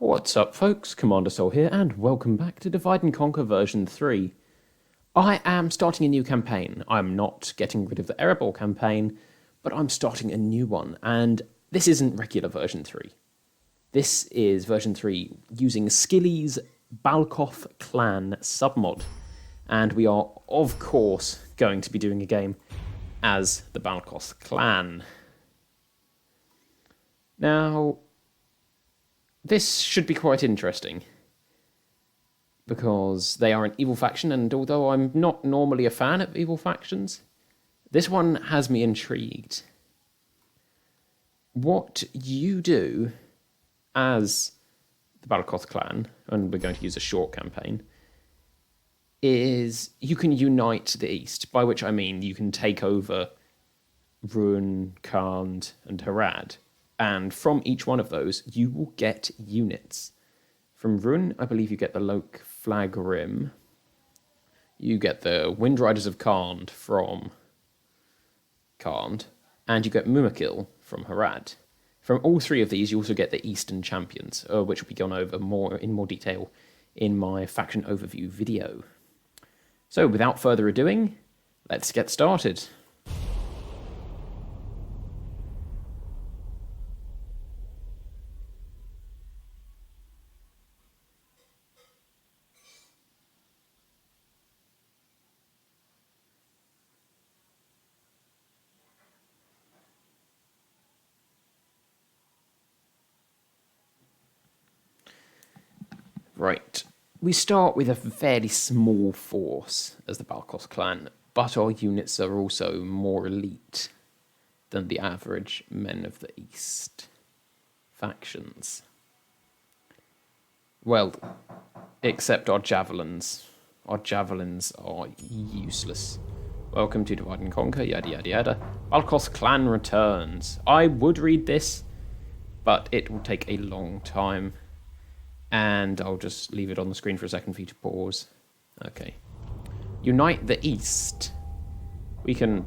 What's up, folks? Commander Soul here, and welcome back to Divide and Conquer version 3. I am starting a new campaign. I'm not getting rid of the Erebor campaign, but I'm starting a new one, and this isn't regular version 3. This is version 3 using Skilly's Balchoth clan submod, and we are, of course, going to be doing a game as the Balchoth clan. Now, this should be quite interesting, because they are an evil faction, and although I'm not normally a fan of evil factions, this one has me intrigued. What you do as the Balchoth clan, and we're going to use a short campaign, is you can unite the East, by which I mean you can take over Ruin, Khand, and Harad. And from each one of those, you will get units. From Ruin, I believe you get the Loke Flag Rim. You get the Wind Riders of Khand from Khand. And you get Mumakil from Harad. From all three of these, you also get the Eastern Champions, which will be gone over in more detail in my faction overview video. So, without further ado, let's get started. Right, we start with a fairly small force as the Balchoth clan, but our units are also more elite than the average men of the East factions. Well, except our javelins. Our javelins are useless. Welcome to Divide and Conquer, yada yada yada. Balchoth clan returns. I would read this, but it will take a long time. And I'll just leave it on the screen for a second for you to pause. Okay. Unite the East. We can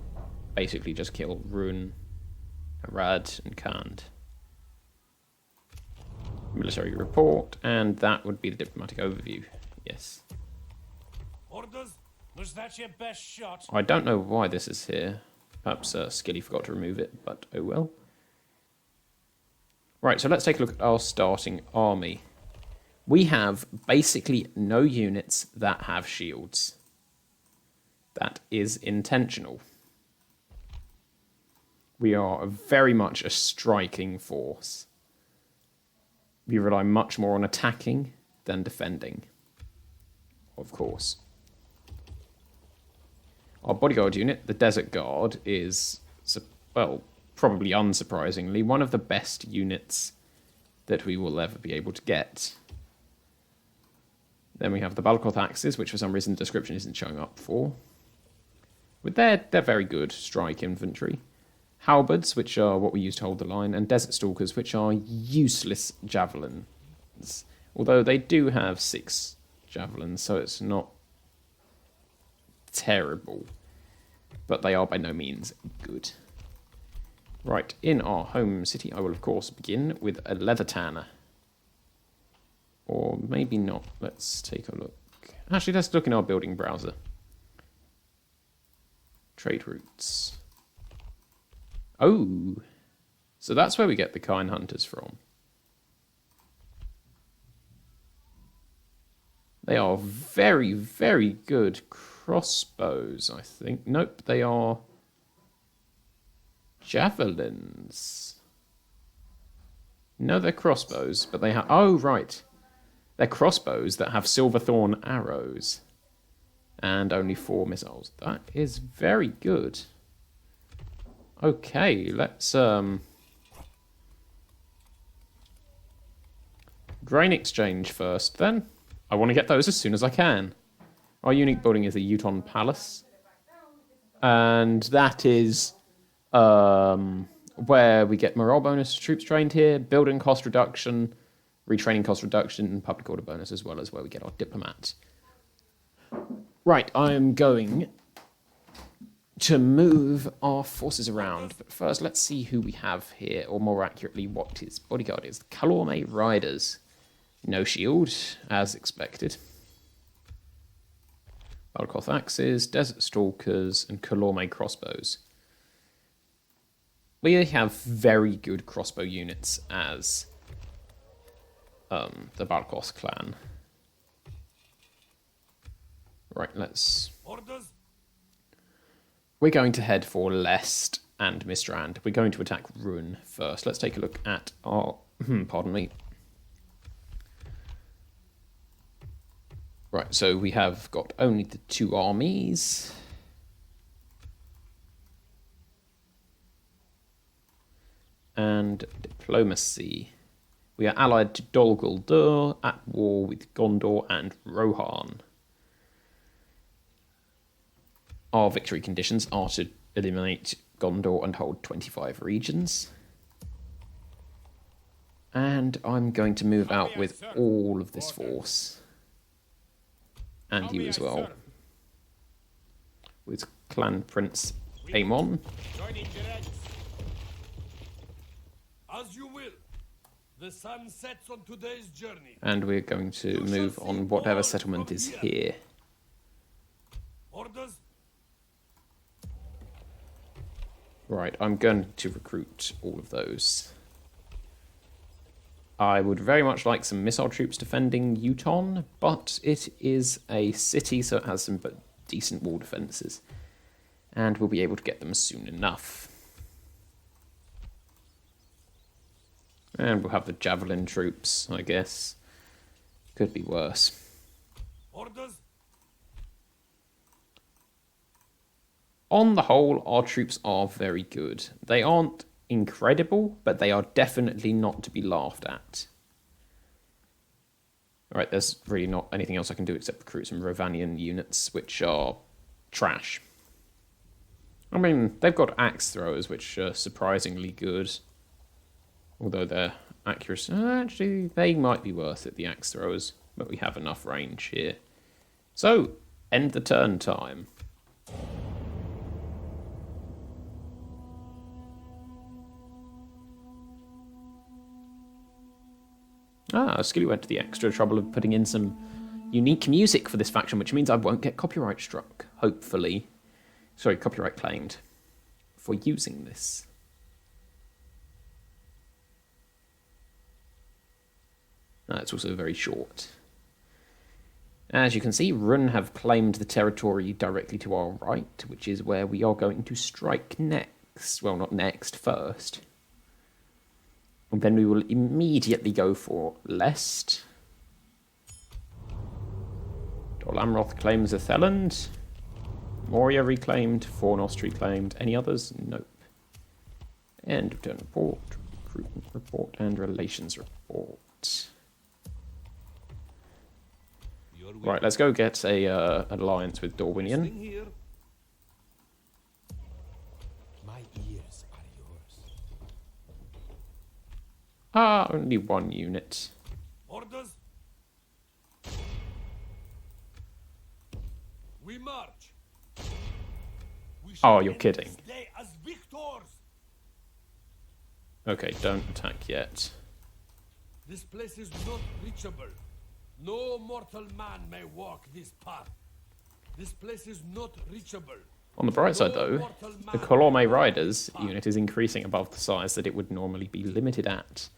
basically just kill Ruin, Harad, and Khand. Military report, and that would be the diplomatic overview. Yes. Orders? Was that your best shot? I don't know why this is here. Perhaps Skilly forgot to remove it, but oh well. Right, so let's take a look at our starting army. We have basically no units that have shields. That is intentional. We are very much a striking force. We rely much more on attacking than defending, of course. Our bodyguard unit, the Desert Guard, is, well, probably unsurprisingly, one of the best units that we will ever be able to get. Then we have the Balchoth axes, which for some reason the description isn't showing up for. But they're very good strike infantry. Halberds, which are what we use to hold the line, and Desert Stalkers, which are useless javelins. Although they do have 6 javelins, so it's not terrible. But they are by no means good. Right, in our home city, I will of course begin with a leather tanner. Or maybe not. Let's take a look. Actually, let's look in our building browser. Trade routes. Oh, so that's where we get the Kine Hunters from. They are very, very good crossbows, I think. Nope, they are javelins. No, they're crossbows, but they have... Oh, right. They're crossbows that have Silverthorn arrows. And only 4 missiles. That is very good. Okay, let's... Grain exchange first, then. I want to get those as soon as I can. Our unique building is the Uton Palace. And that is where we get morale bonus to troops trained here, building cost reduction, retraining cost reduction, and public order bonus, as well as where we get our diplomat. Right, I'm going to move our forces around. But first, let's see who we have here, or more accurately, what his bodyguard is. The Kalorme Riders. No shield, as expected. Balchoth axes, Desert Stalkers, and Kalorme crossbows. We have very good crossbow units as the Balchoth clan. Right, Orders? We're going to head for Lest and Mistrand. We're going to attack Run first. Let's take a look at our... pardon me. Right, so we have got only the 2 armies. And diplomacy. We are allied to Dol Guldur, at war with Gondor and Rohan. Our victory conditions are to eliminate Gondor and hold 25 regions. And I'm going to move out with all of this force. And you as well. With Clan Prince Aemon. As you will. The sun sets on today's journey. And we're going to move on whatever settlement is here. Orders? Right, I'm going to recruit all of those. I would very much like some missile troops defending Uton, but it is a city, so it has some decent wall defences. And we'll be able to get them soon enough. And we'll have the javelin troops, I guess. Could be worse. Orders? On the whole, our troops are very good. They aren't incredible, but they are definitely not to be laughed at. Alright, there's really not anything else I can do except recruit some Rovanian units, which are trash. I mean, they've got axe throwers, which are surprisingly good. Although their accuracy... actually, they might be worth it, the axe throwers. But we have enough range here. So, end the turn time. Skilly went to the extra trouble of putting in some unique music for this faction, which means I won't get copyright struck, hopefully. Sorry, copyright claimed for using this. It's also very short. As you can see, Run have claimed the territory directly to our right, which is where we are going to strike next. Well, not next, first. And then we will immediately go for Lest. Dol Amroth claims Atheland. Moria reclaimed. Fornost reclaimed. Any others? Nope. End of turn report. Recruitment report and relations report. Right, let's go get an alliance with Dorwinion. My ears are yours. Only 1 unit. Orders? We march. Oh, you're kidding. Stay as victors. Okay, don't attack yet. This place is not reachable. No mortal man may walk this path. This place is not reachable. On the bright side, though, the Kalorme Riders unit is increasing above the size that it would normally be limited at.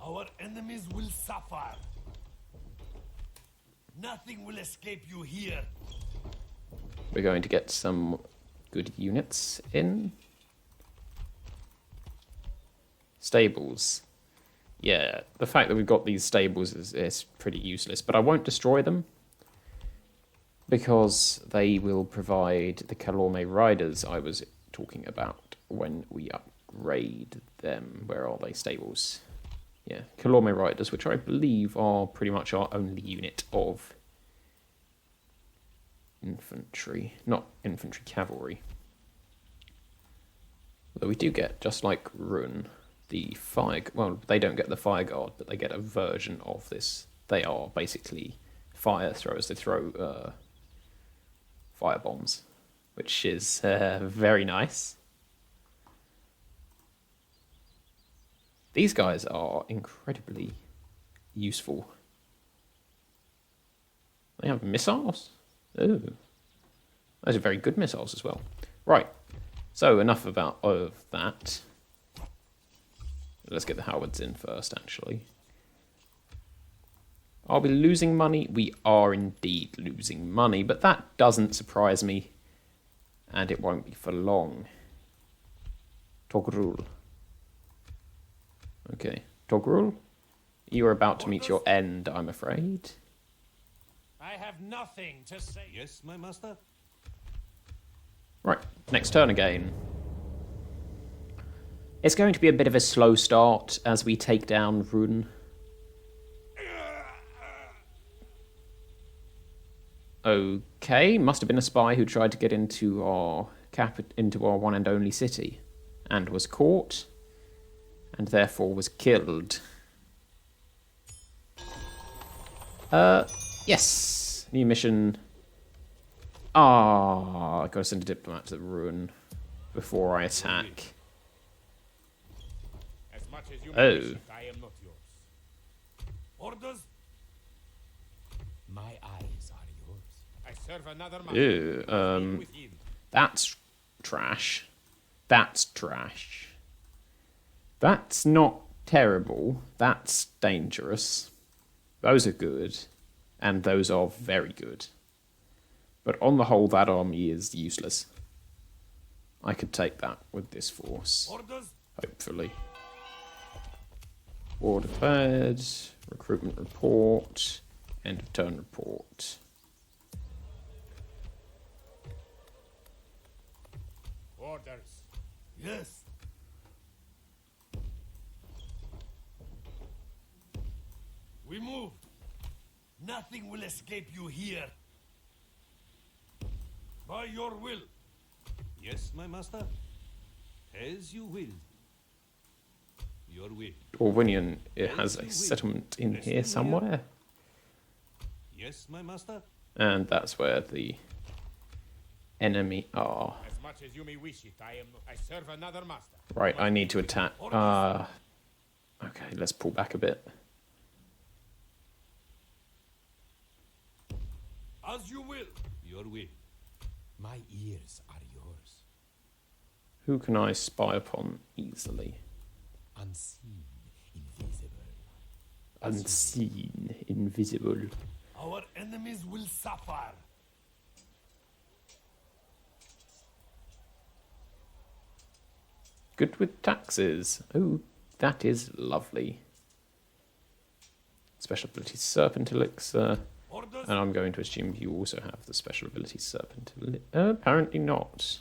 Our enemies will suffer. Nothing will escape you here. We're going to get some good units in. Stables. Yeah, the fact that we've got these stables is pretty useless, but I won't destroy them because they will provide the Kalorme Riders I was talking about when we upgrade them. Where are they? Stables. Yeah, Kalorme Riders, which I believe are pretty much our only unit of infantry. Not infantry, cavalry. Although we do get, just like Run, the fire... Well, they don't get the fire guard, but they get a version of this. They are basically fire throwers. They throw fire bombs, which is very nice. These guys are incredibly useful. They have missiles? Oh. Those are very good missiles as well. Right. So, enough of that. Let's get the Howards in first, actually. Are we losing money? We are indeed losing money, but that doesn't surprise me. And it won't be for long. Togrul. Okay. Togrul, you are about to meet your end, I'm afraid. I have nothing to say. Yes, my master? Right, next turn again. It's going to be a bit of a slow start as we take down Rune. Okay, must have been a spy who tried to get into our one and only city, and was caught, and therefore was killed. Yes, new mission. I gotta send a diplomat to the ruin before I attack. As much as you Oh. wish it, I am not yours. Orders? My eyes are yours. I serve another man. Ew, With him. that's trash. That's trash. That's not terrible. That's dangerous. Those are good. And those are very good. But on the whole, that army is useless. I could take that with this force. Orders? Hopefully. War declared. Recruitment report. End of turn report. Orders. Yes. We move. Nothing will escape you here. By your will. Yes, my master? As you will. Your will. Orwinian, it has a settlement in here somewhere. Yes, my master? And that's where the enemy are. As much as you may wish it, I serve another master. Right, I need to attack. Okay, let's pull back a bit. As you will. Your will. My ears are yours. Who can I spy upon easily? Unseen, invisible. Unseen, invisible. Our enemies will suffer. Good with taxes. Oh, that is lovely. Special ability Serpent Elixir. Orders? And I'm going to assume you also have the special ability Serpent Elixir. Apparently not.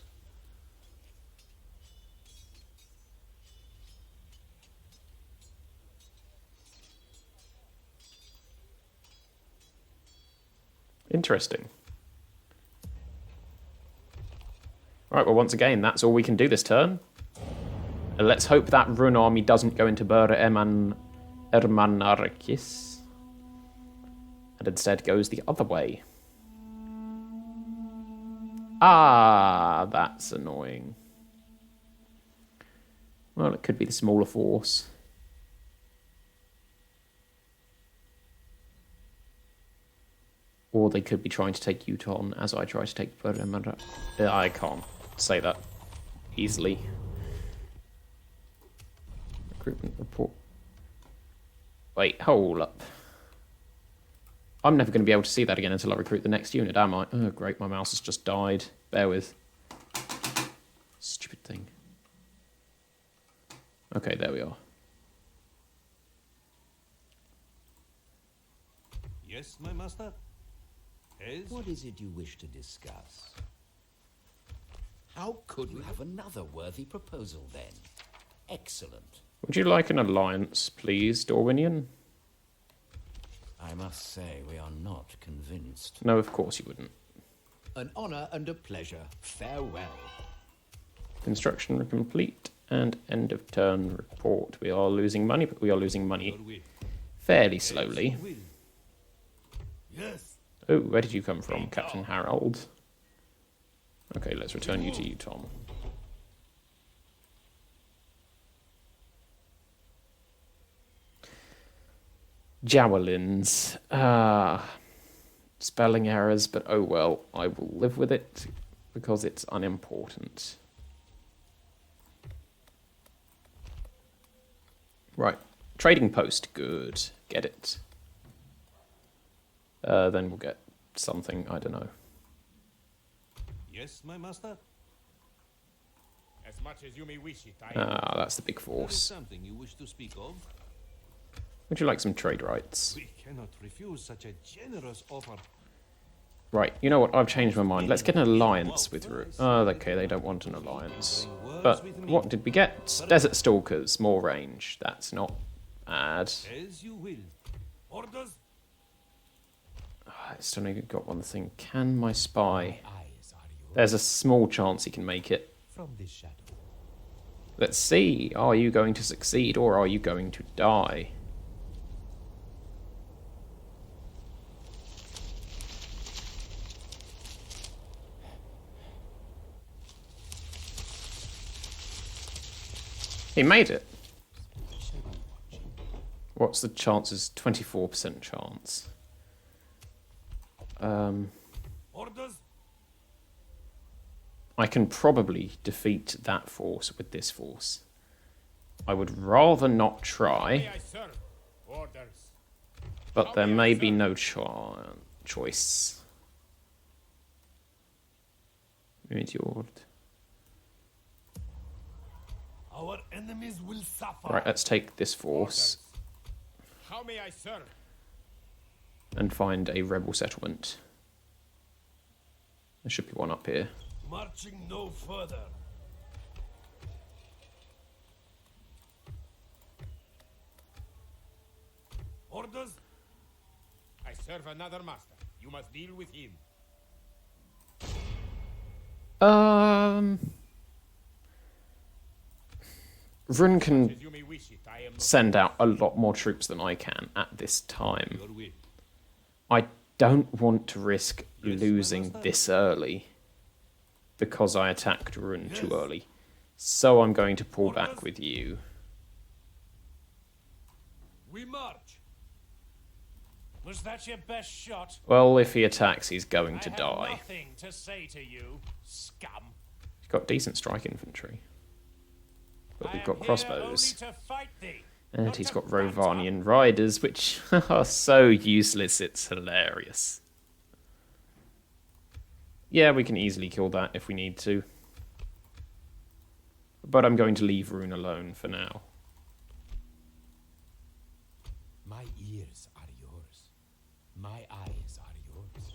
Interesting. Right, well, once again, that's all we can do this turn. Let's hope that Run army doesn't go into Bura Ermanarkis and instead goes the other way. Ah, that's annoying. Well, it could be the smaller force. Or they could be trying to take Uton as I try to take Bura. I can't say that easily. Recruitment report. Wait, hold up. I'm never going to be able to see that again until I recruit the next unit, am I? Oh, great, my mouse has just died. Bear with. Stupid thing. Okay, there we are. Yes, my master? As? What is it you wish to discuss? How could you have another worthy proposal, then? Excellent. Would you like an alliance, please, Dorwinian? I must say we are not convinced. No, of course you wouldn't. An honor and a pleasure. Farewell. Construction complete and end of turn report. We are losing money, but we are losing money Your will. fairly slowly. As you will. Yes. Oh, where did you come from, Captain Harold? Okay, let's return you to you, Tom. Javelins. Spelling errors, but oh well, I will live with it because it's unimportant. Right. Trading post. Good. Get it. Then we'll get something, I don't know. Yes, my master. As much as you may wish it, I am. Ah, that's the big There is force. something you wish to speak of? Would you like some trade rights? We cannot refuse such a generous offer. Right, you know what? I've changed my mind. Let's get an alliance with Oh, okay, they don't want an alliance. But what did we get? Desert Stalkers, more range. That's not bad. As you will. Orders? It's only got one thing. Can my spy... Eyes are yours. There's a small chance he can make it. From this shadow. Let's see. Are you going to succeed or are you going to die? He made it. What's the chances? 24% chance. Orders? I can probably defeat that force with this force. I would rather not May try, I serve? Orders. but there may be no choice. Meteor. Our enemies will suffer. Right, let's take this force How may I serve? and find a rebel settlement. There should be one up here. Marching no further. Orders? I serve another master. You must deal with him. Rune can As you may wish it, I am not. send out a lot more troops than I can at this time. Your will. I don't want to risk losing this early because I attacked Rune too early. So I'm going to pull back with you. We march. Was that your best shot? Well, if he attacks, he's going to I have die. nothing to say to you, scum. He's got decent strike infantry. But I we've am got here crossbows. only to fight thee, And not he's to got banter. Rovanian riders, which are so useless, it's hilarious. Yeah, we can easily kill that if we need to. But I'm going to leave Rune alone for now. My ears are yours. My eyes are yours.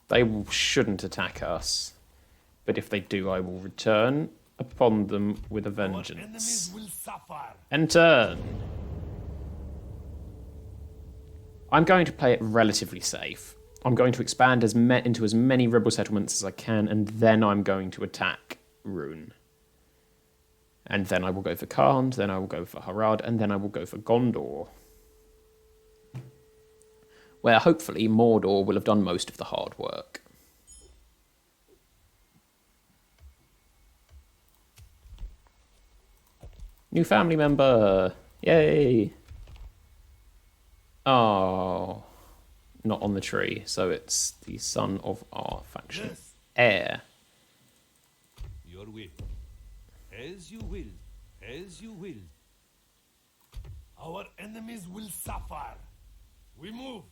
They shouldn't attack us. But if they do, I will return upon them with a Our enemies vengeance. will suffer. And turn. I'm going to play it relatively safe. I'm going to expand into as many rebel settlements as I can, and then I'm going to attack Rune. And then I will go for Khand, then I will go for Harad, and then I will go for Gondor. Where hopefully Mordor will have done most of the hard work. New family member! Yay! Oh, not on the tree, so it's the son of our faction. Yes. Heir. Your will. As you will. As you will. Our enemies will suffer. We move.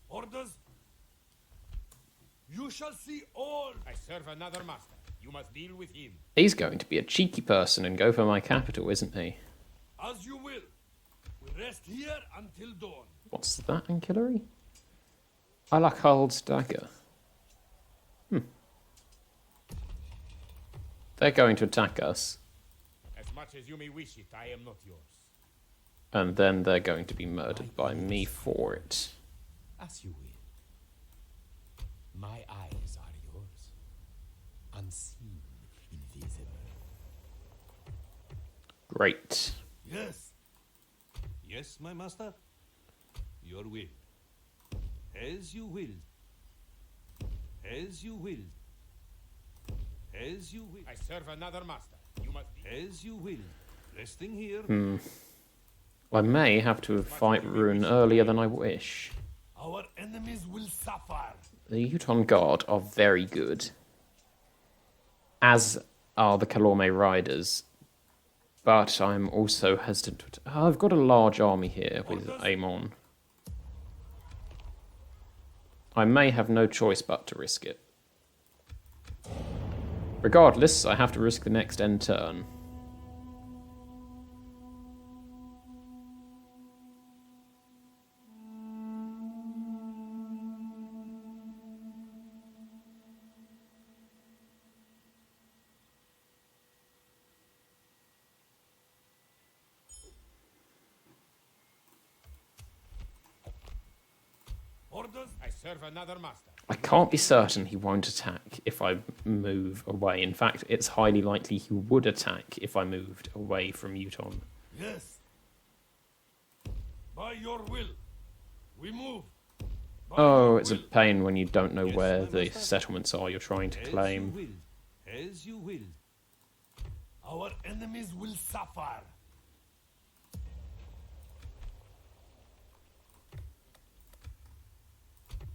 Orders? You shall see all. I serve another master. You must deal with him. He's going to be a cheeky person and go for my capital, isn't he? As you will. We rest here until dawn. What's that, Ancillary? Alakald's dagger. They're going to attack us, As much as you may wish it, I am not yours. and then they're going to be murdered by me for it. As you will. My eyes are yours. Unseen, invisible. Great. Yes. Yes, my master? Your will. As you will. As you will. As you will. I serve another master. You must be. As you will. Resting here. I may have to fight Ruin earlier than I wish. Our enemies will suffer. The Uton Guard are very good, as are the Kalorme Riders, but I'm also hesitant. I've got a large army here with Aemon. I may have no choice but to risk it. Regardless, I have to risk the next end turn. Orders? I serve another master. I can't be certain he won't attack if I move away. In fact, it's highly likely he would attack if I moved away from Uton. Yes. By your will, we move. By Oh, your it's a will. pain when you don't know Yes, where my the master. settlements are you're trying to claim. As you will. As you will. Our enemies will suffer.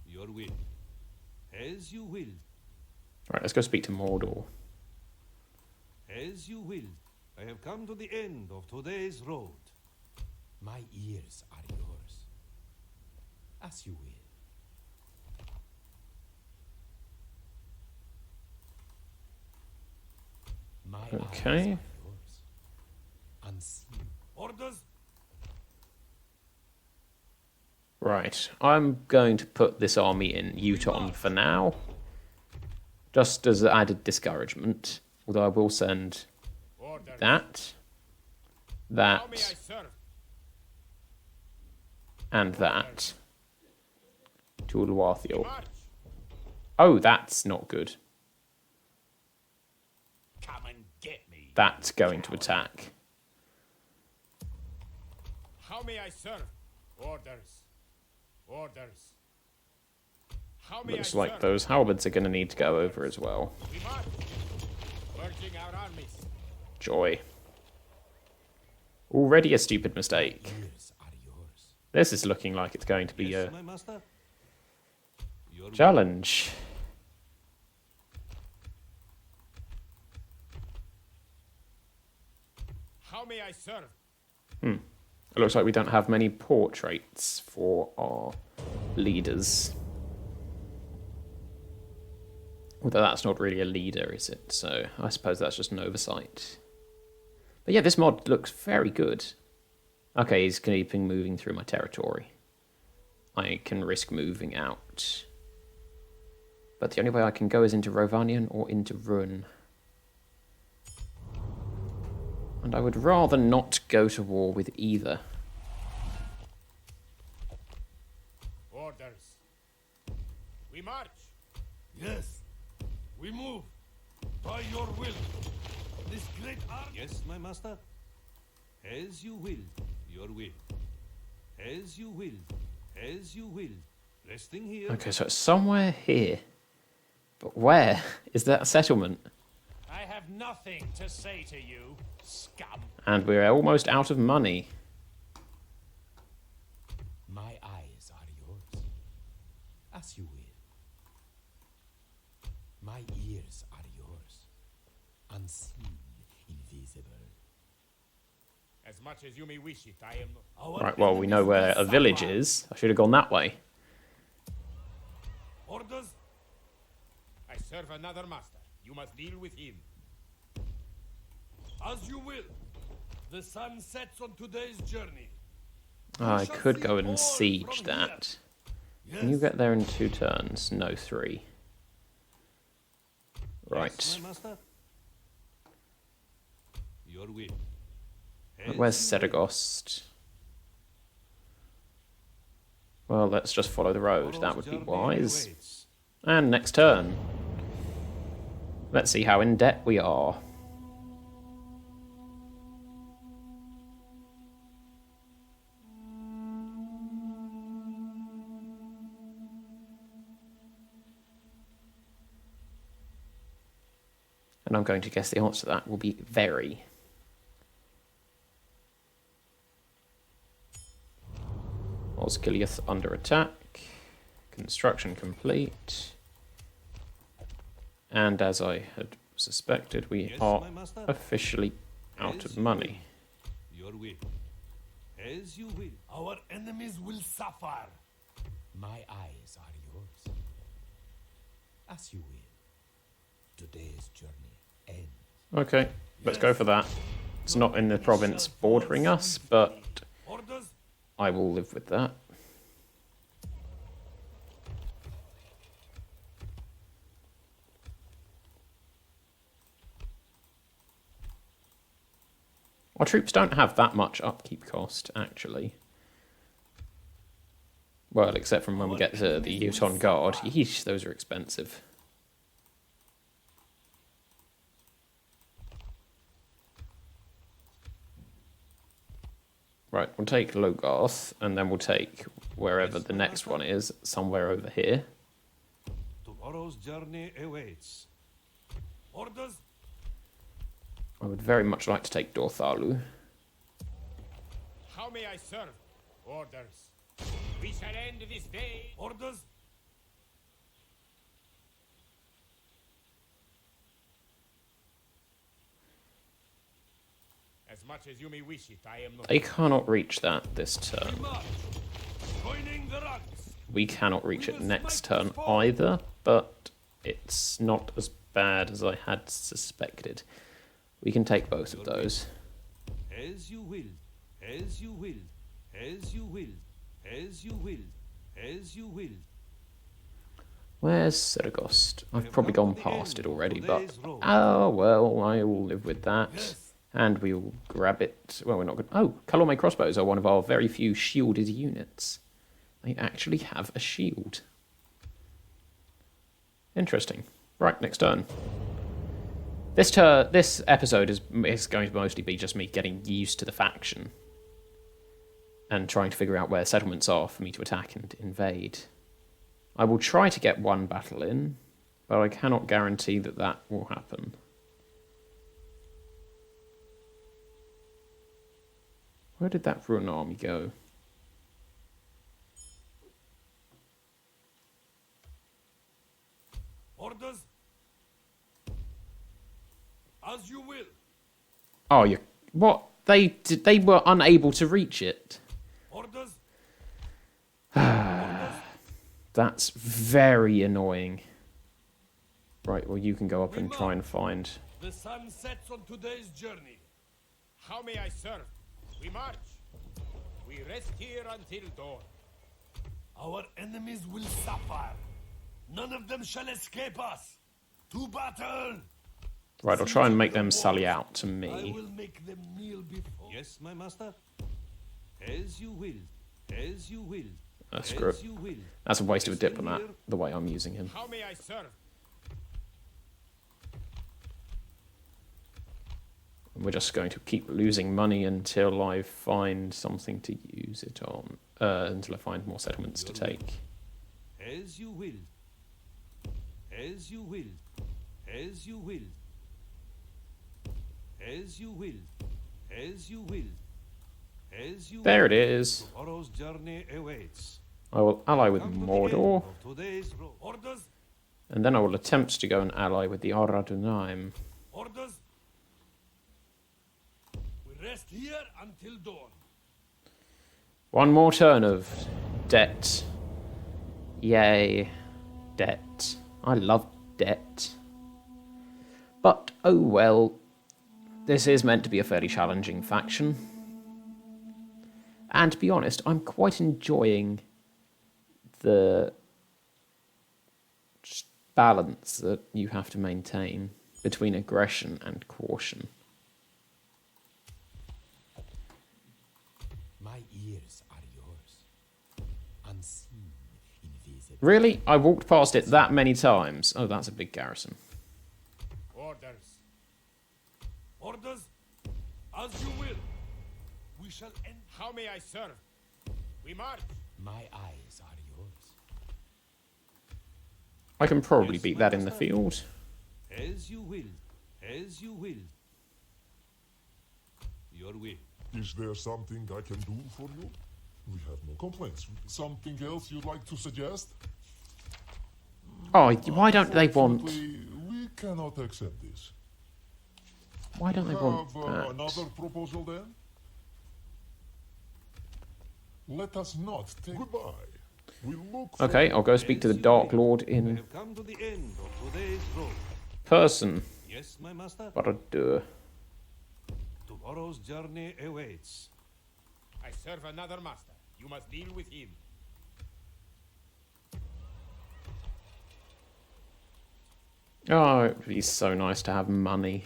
Your will. As you will. Right, let's go speak to Mordor. As you will. I have come to the end of today's road. My ears are yours. As you will. My eyes Okay. are yours. Unseen. Orders? Right, I'm going to put this army in Uton for now, just as added discouragement. Although I will send Orders. that, How may I that, serve? and that to Ulwathiel. March. Oh, that's not good. Come and get me. That's going to attack. How may I serve? Orders. Orders. How may Looks I like serve? those halberds are going to need to go over as well. We march. Merging our armies. Joy. Already a stupid mistake. Ears are yours. This is looking like it's going to be Yes, a my master. Your will. challenge. How may I serve? It looks like we don't have many portraits for our leaders. Although that's not really a leader, is it? So I suppose that's just an oversight. But yeah, this mod looks very good. Okay, he's keeping moving through my territory. I can risk moving out. But the only way I can go is into Rovanian or into Run. And I would rather not go to war with either. Orders. We march. Yes. We move. By your will. This great army. Yes, my master. As you will. Your will. As you will. As you will. Resting here. Okay, so it's somewhere here. But where is that settlement? I have nothing to say to you, scum. And we're almost out of money. My eyes are yours. As you will. My ears are yours. Unseen, invisible. As much as you may wish it, I am. Our Right, well, we know enemies where will a village suffer. is. I should have gone that way. Orders? I serve another master. You must deal with him. As you will. The sun sets on today's journey. I shall could see go all and siege from that. Yes. Can you get there in 2 turns? No, 3. Right. Yes, my master. Your will. But where's As you will. Sedagost? Well, let's just follow the road. That would be Journey wise. awaits. And next turn. Let's see how in debt we are. And I'm going to guess the answer to that will be very. Osgiliath under attack. Construction complete. And as I had suspected, we Yes, are my master. officially out As of you money. Your will. As you will. Our enemies will suffer. My eyes are yours. As you will. Today's journey ends. Okay, let's go for that. It's not in the province bordering us, but Orders? I will live with that. Our troops don't have that much upkeep cost, actually. Well, except from when we get to the Uton Guard. Yeesh, those are expensive. Right, we'll take Logarth, and then we'll take wherever the next one is, somewhere over here. Tomorrow's journey awaits. Orders? I would very much like to take Dorthalu. How may I serve? Orders. We shall end this day. Orders? As much as you may wish it, I am not. They cannot reach that this turn. We march. Joining the ranks. We cannot reach it next turn either, but it's not as bad as I had suspected. We can take both of those. As you will. As you will. As you will. As you will. As you will. Where's Seragost? I've probably gone past it already, but... Oh, well, I will live with that. And we will grab it... Well, we're not going to... Oh, Kalome crossbows are one of our very few shielded units. They actually have a shield. Interesting. Right, next turn. This episode is going to mostly be just me getting used to the faction. And trying to figure out where settlements are for me to attack and invade. I will try to get one battle in, but I cannot guarantee that that will happen. Where did that Ruin army go? Orders? As you will. Oh, you... What? They were unable to reach it. Orders? That's very annoying. Right, well, you can go up and try and find... The sun sets on today's journey. How may I serve? We march. We rest here until dawn. Our enemies will suffer. None of them shall escape us. To battle! Right, I'll try and make them sally out to I me. will make them kneel before. Yes, my master. As you will. As you will. Screw it. As you will. That's a waste of a diplomat, the way I'm using him. How may I serve? We're just going to keep losing money until I find something to use it on. Until I find more settlements to take. As you will. As you will. As you will. As you will. As you will. As you There will. it is. Tomorrow's journey awaits. I will ally with Come to the Mordor, end of today's road. Orders? and then I will attempt to go and ally with the Aradunaim. Orders? We rest here until dawn. One more turn of debt. Yay. Debt. I love debt. But, oh well. This is meant to be a fairly challenging faction. And to be honest, I'm quite enjoying the just balance that you have to maintain between aggression and caution. My ears are yours. Unseen, invisible. Really? I walked past it that many times. Oh, that's a big garrison. Orders. Orders? As you will. We shall end. How may I serve? We march. My eyes are yours. I can probably Yes, beat my that in the master. field. As you will. As you will. Your will. Is there something I can do for you? We have no complaints. Something else you'd like to suggest? Oh, why don't they want... Unfortunately, we cannot accept this. Why don't they want Have that? another proposal then? Let us not take... Goodbye. We look for... Okay, I'll go speak to the Dark Lord I in have come to the end of today's road. person. Yes, my master? But I do. Tomorrow's journey awaits. I serve another master. You must deal with him. Oh, it'd be so nice to have money.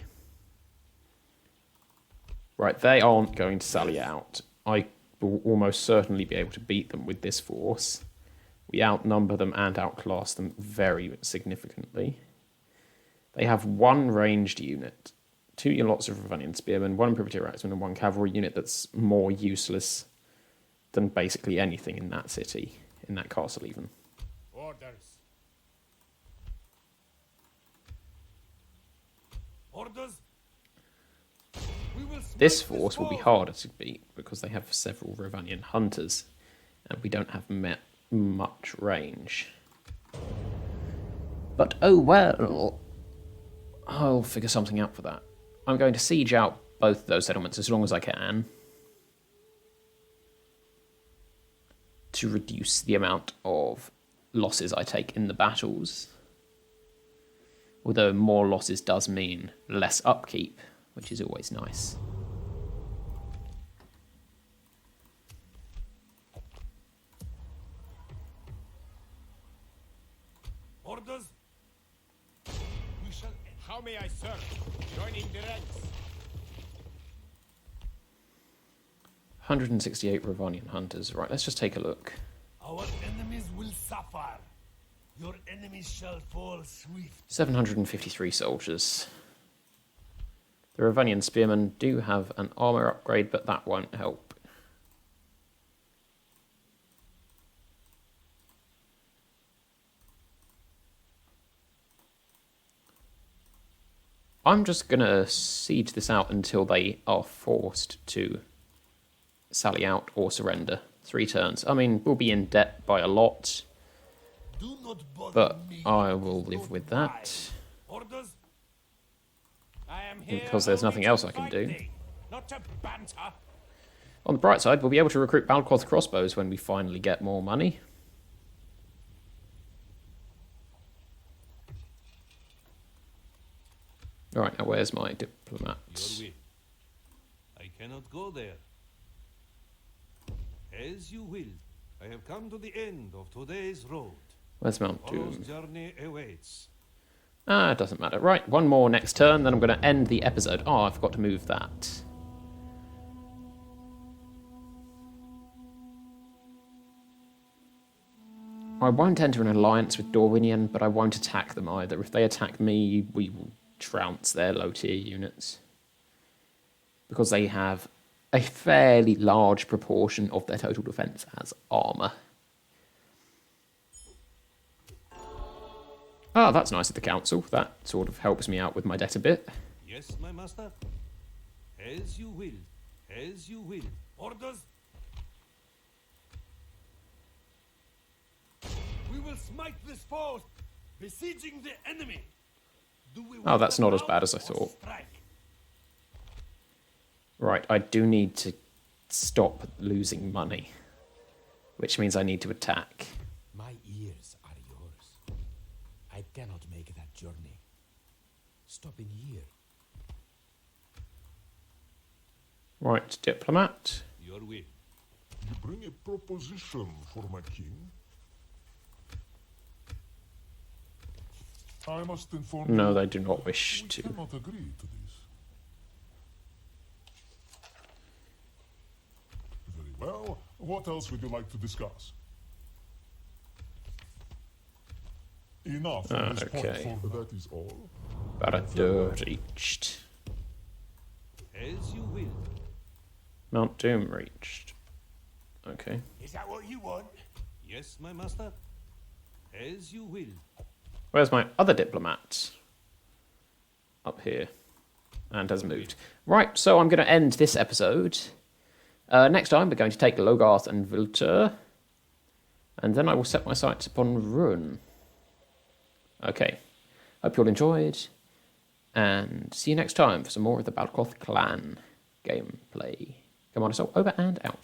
Right, they aren't going to sally out. I will almost certainly be able to beat them with this force. We outnumber them and outclass them very significantly. They have one ranged unit, 2 lots of Ravanian spearmen, 1 privateer axeman, and 1 cavalry unit that's more useless than basically anything in that city, in that castle even. Orders. Orders. We will This smash force will be foe. harder to beat because they have several Ravanian hunters, and we don't have much range. But oh well, I'll figure something out for that. I'm going to siege out both of those settlements as long as I can to reduce the amount of losses I take in the battles. Although more losses does mean less upkeep, which is always nice. Orders. We shall. How may I serve? Joining the ranks. 168 Ravanian hunters. Right, let's just take a look. Our enemies will suffer. Your enemies shall fall swift. 753 soldiers. The Ravanian spearmen do have an armor upgrade, but that won't help. I'm just gonna siege this out until they are forced to sally out or surrender. 3 turns. I mean, we'll be in debt by a lot, Do not bother but me. I will live with that. Orders. I am here Because there's only nothing to else I can fight do. thee, not to banter. On the bright side, we'll be able to recruit Balchoth crossbows when we finally get more money. Alright, now where's my diplomat? Your will. I cannot go there. As you will. I have come to the end of today's road. Where's Mount Tomorrow's Doom? journey awaits. Ah, it doesn't matter. Right, one more next turn, then I'm going to end the episode. Oh, I forgot to move that. I won't enter an alliance with Dorwinian, but I won't attack them either. If they attack me, we will trounce their low-tier units. Because they have a fairly large proportion of their total defense as armor. Ah, that's nice of the council. That sort of helps me out with my debt a bit. Yes, my master? As you will. As you will. Orders. We will smite this foe, besieging the enemy. Do we Oh, that's win not as now bad as I or thought. strike? Right, I do need to stop losing money. Which means I need to attack. My ears are yours. I cannot make that journey. Stopping here. Right, diplomat. Your will. You bring a proposition for my king? I must inform No, you, they do not wish we to. cannot agree to this. Very well. What else would you like to discuss? Enough on this point, Okay. for that is all. Barad reached. As you will. Mount Doom reached. Okay. Is that what you want? Yes, my master? As you will. Where's my other diplomat? Up here. and has moved. Right, so I'm going to end this episode. Next time, we're going to take Logarth and Vilter, and then I will set my sights upon Ruin. Okay, hope you all enjoyed, and see you next time for some more of the Balchoth clan gameplay. Come on, so over and out.